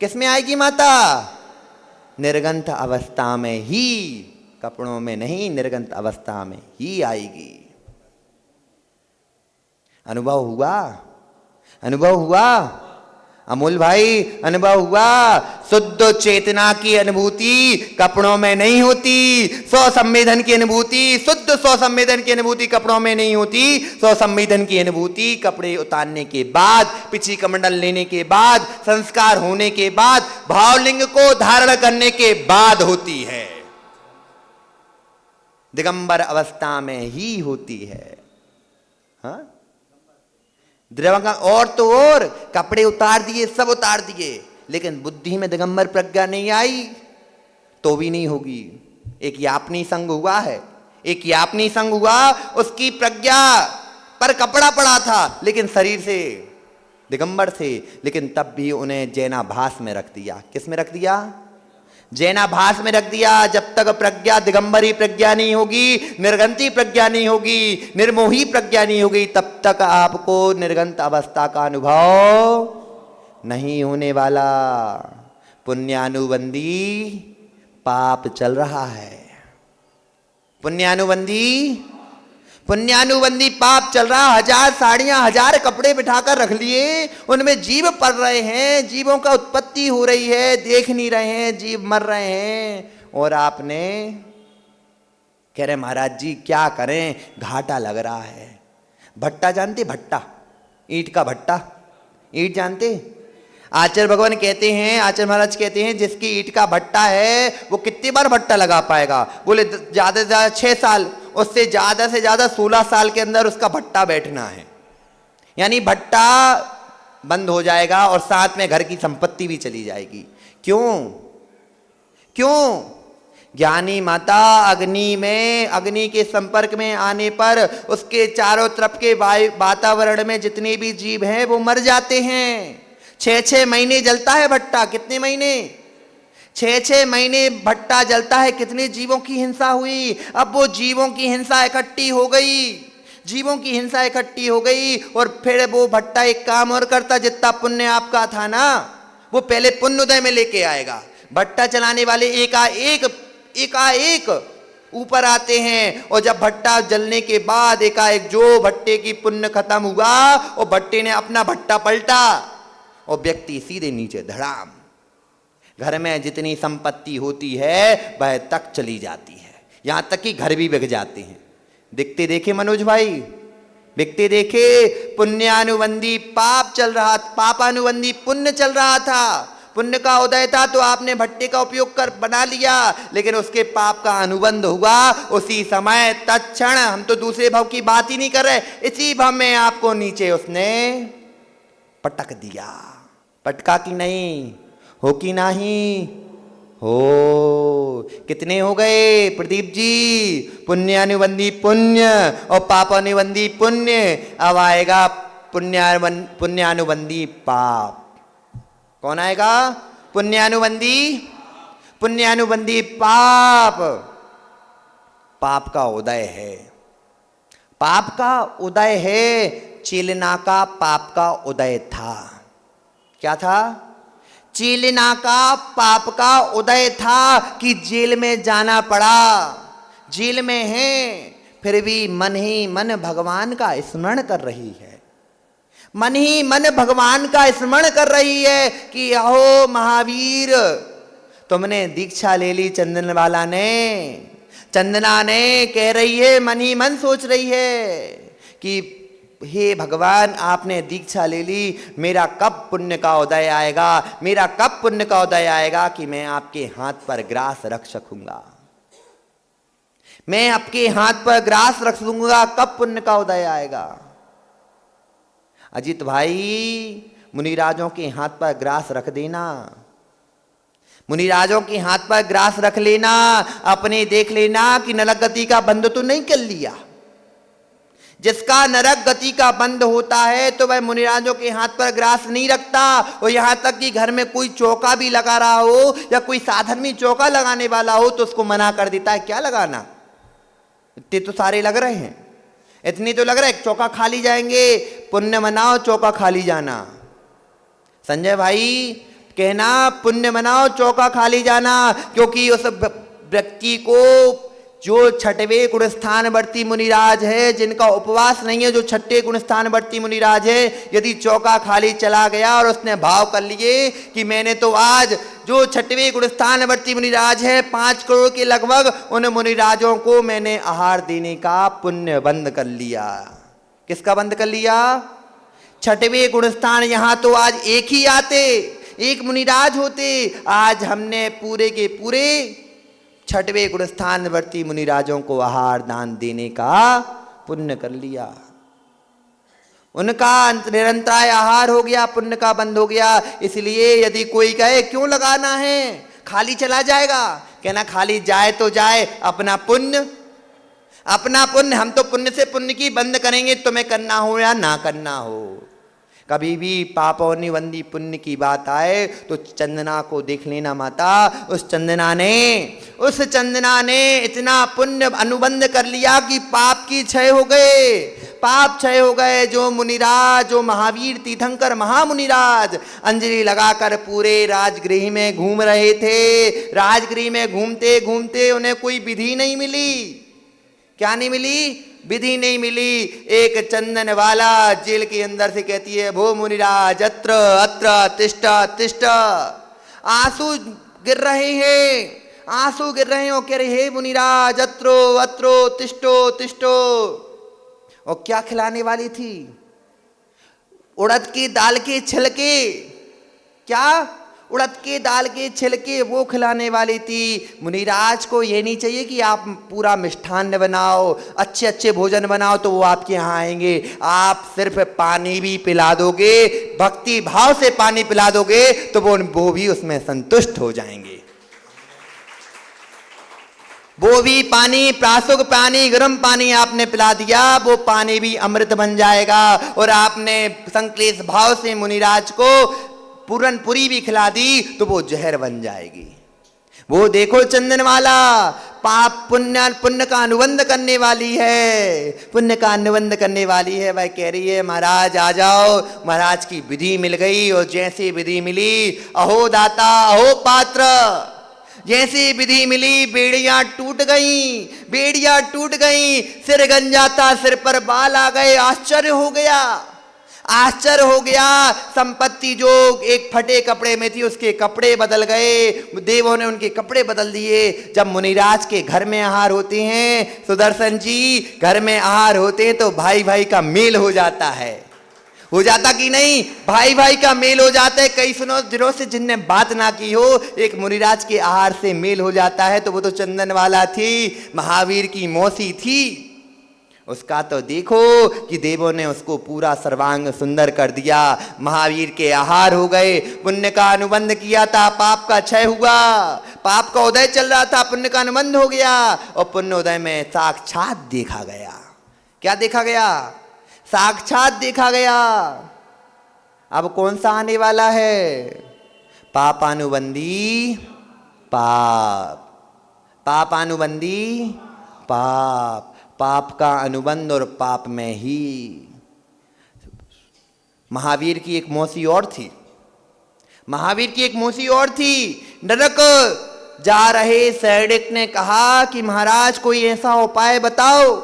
किसमें आएगी माता? निर्गंथ अवस्था में ही, कपड़ों में नहीं, निर्गंथ अवस्था में ही आएगी। अनुभव हुआ? अनुभव हुआ अमूल भाई? अनुभव हुआ? शुद्ध चेतना की अनुभूति कपड़ों में नहीं होती, स्व संवेदन की अनुभूति, शुद्ध स्व संवेदन की अनुभूति कपड़ों में नहीं होती। स्व संवेदन की अनुभूति कपड़े उतारने के बाद, पिछी कमंडल लेने के बाद, संस्कार होने के बाद, भावलिंग को धारण करने के बाद होती है, दिगंबर अवस्था में ही होती है। हाँ, द्रवंगा और तो और कपड़े उतार दिए, सब उतार दिए, लेकिन बुद्धि में दिगंबर प्रज्ञा नहीं आई तो भी नहीं होगी। एक यापनी संग हुआ है, एक यापनी संग हुआ, उसकी प्रज्ञा पर कपड़ा पड़ा था लेकिन शरीर से दिगंबर थे, लेकिन तब भी उन्हें जैनाभास में रख दिया। किस में रख दिया? जैनाभास में रख दिया। जब तक प्रज्ञा दिगंबरी प्रज्ञा नहीं होगी, निर्गंती प्रज्ञा नहीं होगी, निर्मोही प्रज्ञा नहीं होगी, तब तक आपको निर्गंत अवस्था का अनुभव नहीं होने वाला। पुण्यानुबंधी पाप चल रहा है, पुण्यानुबंधी पाप चल रहा। 1000 साड़ियां, 1000 कपड़े बिठाकर रख लिए, उनमें जीव पड़ रहे हैं, जीवों का उत्पत्ति हो रही है, देख नहीं रहे हैं, जीव मर रहे हैं, और आपने कह रहे महाराज जी क्या करें, घाटा लग रहा है। भट्टा जानते? भट्टा, ईंट का भट्टा, ईंट जानते? आचार्य भगवान कहते हैं, आचार्य महाराज कहते हैं, जिसकी ईंट का भट्टा है वो कितनी बार भट्टा लगा पाएगा? बोले ज्यादा से ज्यादा 6 साल, उससे ज्यादा से ज्यादा 16 साल के अंदर उसका भट्टा बैठना है, यानी भट्टा बंद हो जाएगा और साथ में घर की संपत्ति भी चली जाएगी। क्यों? ज्ञानी माता अग्नि के संपर्क में आने पर उसके चारों तरफ के वातावरण में जितने भी जीव हैं वो मर जाते हैं। 6 महीने जलता है भट्टा। कितने महीने? 6 महीने भट्टा जलता है। कितने जीवों की हिंसा हुई। अब वो जीवों की हिंसा इकट्ठी हो गई, जीवों की हिंसा इकट्ठी हो गई और फिर वो भट्टा एक काम और करता, जितना पुण्य आपका था ना वो पहले पुण्योदय में लेके आएगा। भट्टा चलाने वाले एकाएक ऊपर आते हैं और जब भट्टा जलने के बाद एकाएक जो भट्टे की पुण्य खत्म हुआ और भट्टे ने अपना भट्टा पलटा और व्यक्ति सीधे नीचे धड़ाम। घर में जितनी संपत्ति होती है वह तक चली जाती है, यहां तक कि घर भी बिक जाते हैं। दिखते देखे मनोज भाई, दिखते देखे पुण्यानुबंधी पाप चल रहा, पापानुबंधी पुण्य चल रहा था। पुण्य का उदय था तो आपने भट्टे का उपयोग कर बना लिया, लेकिन उसके पाप का अनुबंध हुआ उसी समय तत्क्षण। हम तो दूसरे भव की बात ही नहीं कर रहे, इसी भव में आपको नीचे उसने पटक दिया। पटका कि नहीं? हो कि नहीं हो? कितने हो गए प्रदीप जी? पुण्यानुबंधी पुण्य और पापानुबंधी पुण्य। अब आएगा पुण्यानुबंधी पाप। कौन आएगा? पुण्यानुबंधी पाप। पाप का उदय है, पाप का उदय है। चेलना का पाप का उदय था। क्या था? चेलना का पाप का उदय था कि जेल में जाना पड़ा। जेल में है फिर भी मन ही मन भगवान का स्मरण कर रही है, मन ही मन भगवान का स्मरण कर रही है कि अहो महावीर, तुमने दीक्षा ले ली चंदनवाला ने, चंदना ने कह रही है, मन ही मन सोच रही है कि हे भगवान आपने दीक्षा ले ली, मेरा कब पुण्य का उदय आएगा, मेरा कब पुण्य का उदय आएगा कि मैं आपके हाथ पर ग्रास रख सकूंगा, मैं आपके हाथ पर ग्रास रख दूंगा, कब पुण्य का उदय आएगा। अजित भाई, मुनिराजों के हाथ पर ग्रास रख देना, मुनिराजों के हाथ पर ग्रास रख लेना, अपने देख लेना कि नरक गति का बंध तो नहीं कर लिया। जिसका नरक गति का बंद होता है तो वह मुनिराजों के हाथ पर ग्रास नहीं रखता। और यहां तक कि घर में कोई चौका भी लगा रहा हो या कोई साधन में चौका लगाने वाला हो तो उसको मना कर देता है, क्या लगाना, इतने तो सारे लग रहे हैं, इतनी तो लग रहा है, चौका खाली जाएंगे, पुण्य मनाओ चौका खाली जाना। संजय भाई कहना पुण्य मनाओ चौका खाली जाना, क्योंकि उस व्यक्ति को जो 6वें गुणस्थानवर्ती मुनिराज है, जिनका उपवास नहीं है, जो 6ठे गुणस्थानवर्ती मुनिराज है, यदि चौका खाली चला गया और उसने भाव कर लिए कि मैंने तो आज जो 6वें गुणस्थानवर्ती मुनिराज है 5 करोड़ के लगभग, उन मुनिराजों को मैंने आहार देने का पुण्य बंद कर लिया। किसका बंद कर लिया? 6वें गुणस्थान। यहां तो आज एक ही आते, एक मुनिराज होते, आज हमने पूरे के पूरे 6वें गुणस्थानवर्ती मुनिराजों को आहार दान देने का पुण्य कर लिया। उनका निरंतर आहार हो गया, पुण्य का बंद हो गया। इसलिए यदि कोई कहे क्यों लगाना है, खाली चला जाएगा, कहना खाली जाए तो जाए, अपना पुण्य, अपना पुण्य, हम तो पुण्य से पुण्य की बंद करेंगे, तुम्हें करना हो या ना करना हो। कभी भी पापानुबंधी पुण्य की बात आए तो चंदना को देख लेना माता, उस चंदना ने इतना पुण्य अनुबंध कर लिया कि पाप की क्षय हो गए, पाप क्षय हो गए। जो मुनिराज, जो महावीर तीर्थंकर महामुनिराज अंजलि लगाकर पूरे राजगृह में घूम रहे थे, राजगृह में घूमते घूमते उन्हें कोई विधि नहीं मिली। क्या नहीं मिली? विधि नहीं मिली। एक चंदन वाला जेल के अंदर से कहती है, भो मुनिराज अत्र अत्र तिष्ठ तिष्ठ। आंसू गिर रहे हैं, आंसू गिर रहे हैं और कह रहे हे मुनिराज अत्रो अत्रो तिष्ठो तिष्ठो। और क्या खिलाने वाली थी? उड़द की दाल के छिलके। क्या? उड़द के दाल के छिलके वो खिलाने वाली थी। मुनिराज को ये नहीं चाहिए कि आप पूरा मिष्ठान्न बनाओ, अच्छे अच्छे भोजन बनाओ तो वो आपके यहाँ आएंगे। आप सिर्फ पानी भी पिला दोगे, भक्ति भाव से पानी पिला दोगे तो वो भी उसमें संतुष्ट हो जाएंगे। वो भी पानी, प्रासुक पानी, गर्म पानी आपने पिला दिया, वो पानी भी अमृत बन जाएगा। और आपने संक्लेश भाव से मुनिराज को पूरनपुरी भी खिला दी तो वो जहर बन जाएगी। वो देखो चंदन वाला पाप पुण्य पुण्य का अनुबंध करने वाली है, पुण्य का अनुबंध करने वाली है। वह कह रही है महाराज आ जाओ। महाराज की विधि मिल गई और जैसी विधि मिली, अहो दाता अहो पात्र, जैसी विधि मिली बेड़ियां टूट गई, बेड़ियां टूट गई, सिर गंजाता, सिर पर बाल आ गए। आश्चर्य हो गया, आश्चर्य हो गया। संपत्ति जो एक फटे कपड़े में थी उसके कपड़े बदल गए, देवों ने उनके कपड़े बदल दिए। जब मुनिराज के घर में आहार होते हैं, सुदर्शन जी घर में आहार होते हैं तो भाई भाई का मेल हो जाता है, हो जाता कि नहीं? भाई भाई का मेल हो जाता है। कई सुनो दिनों से जिनने बात ना की हो, एक मुनिराज के आहार से मेल हो जाता है। तो वो तो चंदन वाला थी, महावीर की मौसी थी। उसका तो देखो कि देवों ने उसको पूरा सर्वांग सुंदर कर दिया। महावीर के आहार हो गए, पुण्य का अनुबंध किया था, पाप का क्षय हुआ, पाप का उदय चल रहा था, पुण्य का अनुबंध हो गया और पुण्य उदय में साक्षात देखा गया। क्या देखा गया? साक्षात देखा गया। अब कौन सा आने वाला है? पापानुबंधी पाप, पापानुबंधी पाप, पाप का अनुबंध और पाप में ही। महावीर की एक मौसी और थी, महावीर की एक मौसी और थी। नरक जा रहे सैनिक ने कहा कि महाराज कोई ऐसा उपाय बताओ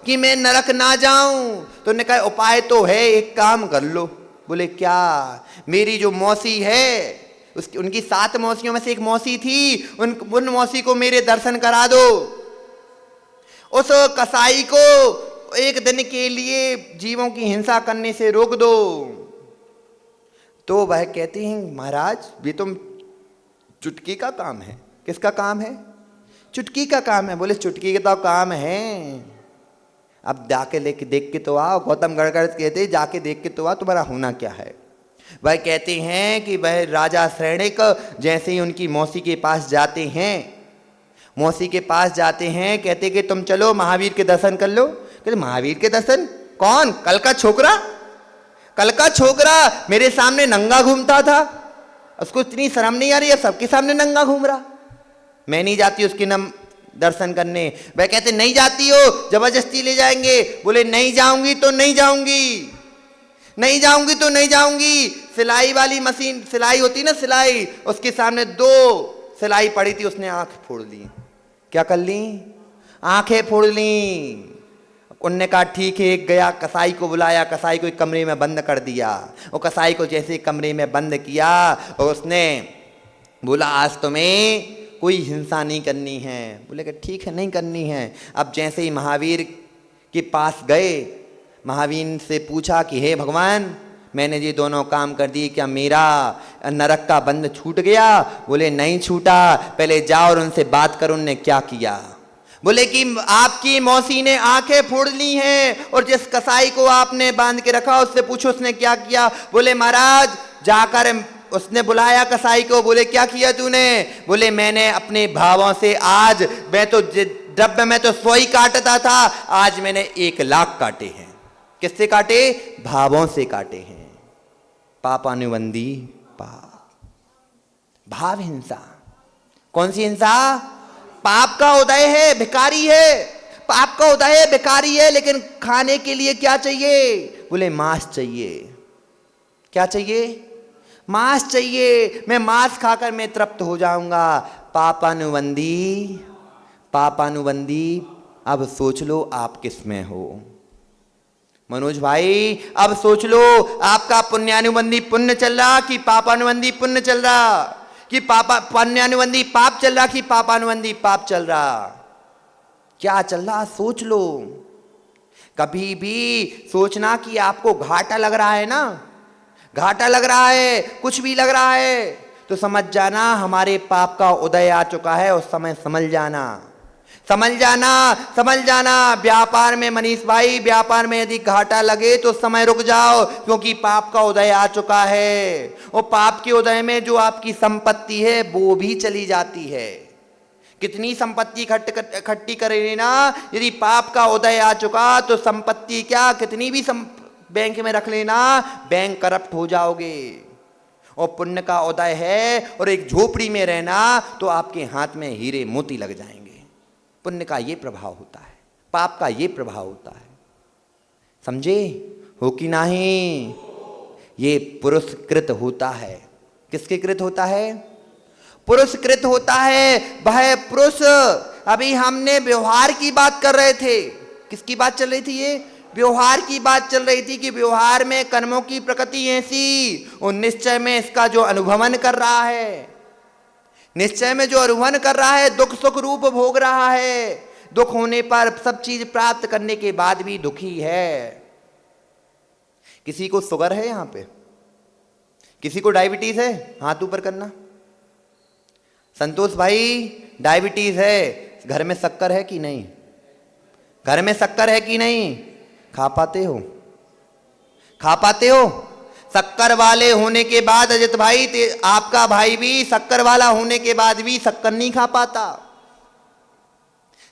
कि मैं नरक ना जाऊं। तो उन्होंने कहा उपाय तो है, एक काम कर लो। बोले क्या? मेरी जो मौसी है, उसकी उनकी 7 मौसियों में से एक मौसी थी, उन मौसी को मेरे दर्शन करा दो। उस कसाई को एक दिन के लिए जीवों की हिंसा करने से रोक दो। तो वह कहती हैं महाराज ये तुम चुटकी का काम है। किसका काम है? चुटकी का काम है। बोले चुटकी का तो काम है, अब जाके देख के तो आओ। गौतम गणगढ़ कहते जाके देख के तो आओ, तुम्हारा होना क्या है। वह कहते हैं कि वह राजा श्रेणिक जैसे ही उनकी मौसी के पास जाते हैं, मौसी के पास जाते हैं, कहते कि तुम चलो महावीर के दर्शन कर लो। कहते महावीर के दर्शन? कौन? कल का छोकरा, कल का छोकरा मेरे सामने नंगा घूमता था, उसको इतनी शर्म नहीं आ रही है, सबके सामने नंगा घूम रहा। मैं नहीं जाती उसके दर्शन करने। वह कहते नहीं जाती हो, जबरदस्ती ले जाएंगे। बोले नहीं जाऊंगी तो नहीं जाऊंगी, नहीं जाऊंगी तो नहीं जाऊंगी। सिलाई वाली मशीन, सिलाई होती ना सिलाई, उसके सामने 2 सिलाई पड़ी थी, उसने आंख फोड़ ली। क्या कर ली? आंखें फोड़ ली। उनने कहा ठीक है। एक गया, कसाई को बुलाया, कसाई को एक कमरे में बंद कर दिया। वो कसाई को जैसे कमरे में बंद किया और उसने बोला आज तुम्हें कोई हिंसा नहीं करनी है। बोले कि ठीक है नहीं करनी है। अब जैसे ही महावीर के पास गए, महावीर से पूछा कि हे भगवान मैंने ये दोनों काम कर दिए, क्या मेरा नरक का बंध छूट गया? बोले नहीं छूटा, पहले जाओ और उनसे बात करो उनने क्या किया। बोले कि आपकी मौसी ने आंखें फोड़ ली हैं और जिस कसाई को आपने बांध के रखा उससे पूछो उसने क्या किया। बोले महाराज जाकर उसने बुलाया कसाई को। बोले क्या किया तूने? बोले मैंने अपने भावों से आज मैं तो जब मैं तो 100 ही काटता था, आज मैंने 1 लाख काटे हैं। किससे काटे? भावों से काटे हैं। पापानुबंधी पाप, भाव हिंसा। कौन सी हिंसा? पाप का उदय है, भिखारी है, पाप का उदय है, भिखारी है, लेकिन खाने के लिए क्या चाहिए? बोले मांस चाहिए। क्या चाहिए? मांस चाहिए। मैं मांस खाकर मैं तृप्त हो जाऊंगा। पापानुबंधी, पापानुबंधी। अब सोच लो आप किस में हो। मनोज भाई अब सोच लो आपका पुण्यानुबंधी पुण्य चल रहा कि पापानुबंधी पुण्य चल रहा, कि पुण्यानुबंधी पाप चल रहा कि पापानुबंधी पाप चल रहा? क्या चल रहा सोच लो। कभी भी सोचना कि आपको घाटा लग रहा है ना, घाटा लग रहा है, कुछ भी लग रहा है, तो समझ जाना हमारे पाप का उदय आ चुका है। उस समय समझ जाना, समझ जाना, समझ जाना। व्यापार में मनीष भाई, व्यापार में यदि घाटा लगे तो समय रुक जाओ, क्योंकि पाप का उदय आ चुका है। और पाप के उदय में जो आपकी संपत्ति है वो भी चली जाती है। कितनी संपत्ति इकट्ठी करें ना, यदि पाप का उदय आ चुका तो संपत्ति क्या, कितनी भी बैंक में रख लेना, बैंक करप्ट हो जाओगे। और पुण्य का उदय है और एक झोपड़ी में रहना तो आपके हाथ में हीरे मोती लग जाएंगे। पुण्य का ये प्रभाव होता है, पाप का ये प्रभाव होता है। समझे हो कि नहीं? ये पुरस्कृत होता है। किसके कृत होता है? पुरस्कृत होता है। वह पुरुष, अभी हमने व्यवहार की बात कर रहे थे। किसकी बात चल रही थी? ये व्यवहार की बात चल रही थी कि व्यवहार में कर्मों की प्रकृति ऐसी और निश्चय में इसका जो अनुभवन कर रहा है, निश्चय में जो अनुभवन कर रहा है, दुख सुख रूप भोग रहा है। दुख होने पर, सब चीज प्राप्त करने के बाद भी दुखी है। किसी को शुगर है यहां पे? किसी को डायबिटीज है? हाथ ऊपर करना। संतोष भाई, डायबिटीज है, घर में शक्कर है कि नहीं? घर में शक्कर है कि नहीं? खा पाते हो? खा पाते हो? शक्कर वाले होने के बाद अजित भाई, आपका भाई भी शक्कर वाला होने के बाद भी शक्कर नहीं खा पाता।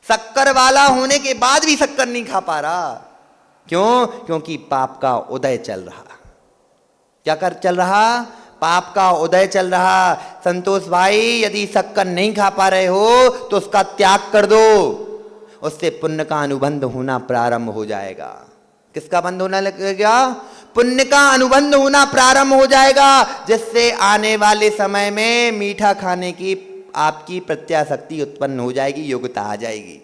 शक्कर वाला होने के बाद भी शक्कर नहीं खा पा रहा। क्यों? क्योंकि पाप का उदय चल रहा। क्या कर चल रहा? पाप का उदय चल रहा। संतोष भाई, यदि शक्कर नहीं खा पा रहे हो तो उसका त्याग कर दो, उससे पुण्य का अनुबंध होना प्रारंभ हो जाएगा। किसका बंध होना लगेगा? पुण्य का अनुबंध होना प्रारंभ हो जाएगा, जिससे आने वाले समय में मीठा खाने की आपकी प्रत्याशक्ति उत्पन्न हो जाएगी, योग्यता आ जाएगी।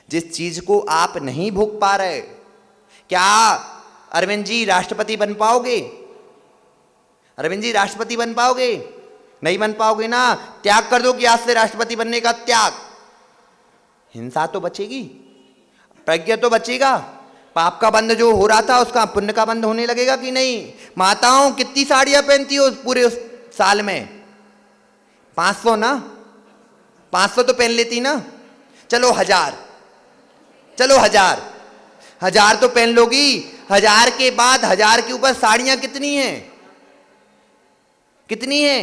जिस चीज को आप नहीं भोग पा रहे, क्या अरविंद जी राष्ट्रपति बन पाओगे? अरविंद जी राष्ट्रपति बन पाओगे? नहीं बन पाओगे ना। त्याग कर दो कि आज से राष्ट्रपति बनने का त्याग। हिंसा तो बचेगी, प्रज्ञा तो बचेगा। पाप का बंध जो हो रहा था उसका पुण्य का बंध होने लगेगा कि नहीं? माताओं कितनी साड़ियां पहनती हो पूरे उस साल में? 500 ना? 500 तो पहन लेती ना। चलो 1000, चलो 1000 तो पहन लोगी। 1000 के बाद 1000 के ऊपर साड़ियां कितनी हैं? कितनी है?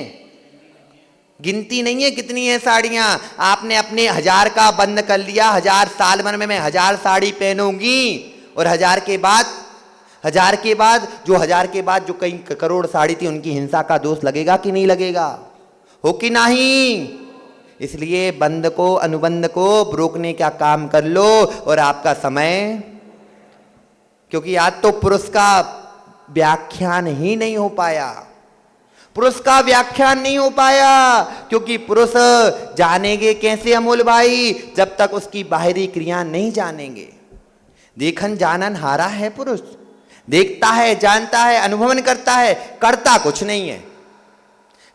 गिनती नहीं है कितनी है साड़ियां। आपने अपने 1000 का बंद कर लिया। 1000 साल भर में मैं 1000 साड़ी पहनूंगी, और 1000 के बाद, 1000 के बाद जो कई करोड़ साड़ी थी उनकी हिंसा का दोष लगेगा कि नहीं लगेगा? हो कि नहीं? इसलिए बंद को, अनुबंध को रोकने का काम कर लो। और आपका समय, क्योंकि आज तो पुरुष का व्याख्यान ही नहीं हो पाया। पुरुष का व्याख्यान नहीं हो पाया, क्योंकि पुरुष जानेंगे कैसे अमोल भाई? जब तक उसकी बाहरी क्रिया नहीं जानेंगे। देखन जानन हारा है पुरुष। देखता है, जानता है, अनुभवन करता है, करता कुछ नहीं है।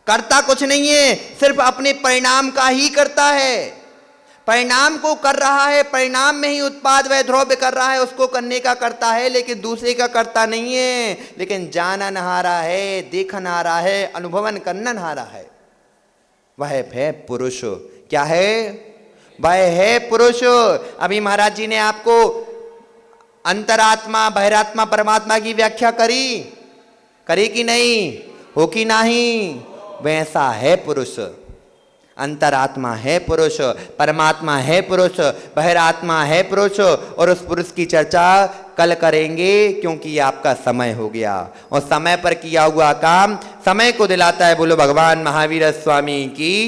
करता कुछ नहीं है, सिर्फ अपने परिणाम का ही करता है। परिणाम को कर रहा है, परिणाम में ही उत्पाद वह द्रव्य कर रहा है, उसको करने का करता है, लेकिन दूसरे का करता नहीं है। लेकिन जानन हारा है, देखन हारा है, अनुभवन करनन हारा है। वह है पुरुष। क्या है? वह है पुरुष। अभी महाराज जी ने आपको अंतरात्मा, बहिरात्मा, परमात्मा की व्याख्या करी कि नहीं? हो कि नहीं? वैसा है पुरुष। अंतरात्मा है पुरुष, परमात्मा है पुरुष, बहिरात्मा है पुरुष। और उस पुरुष की चर्चा कल करेंगे, क्योंकि आपका समय हो गया। और समय पर किया हुआ काम समय को दिलाता है। बोलो भगवान महावीर स्वामी की।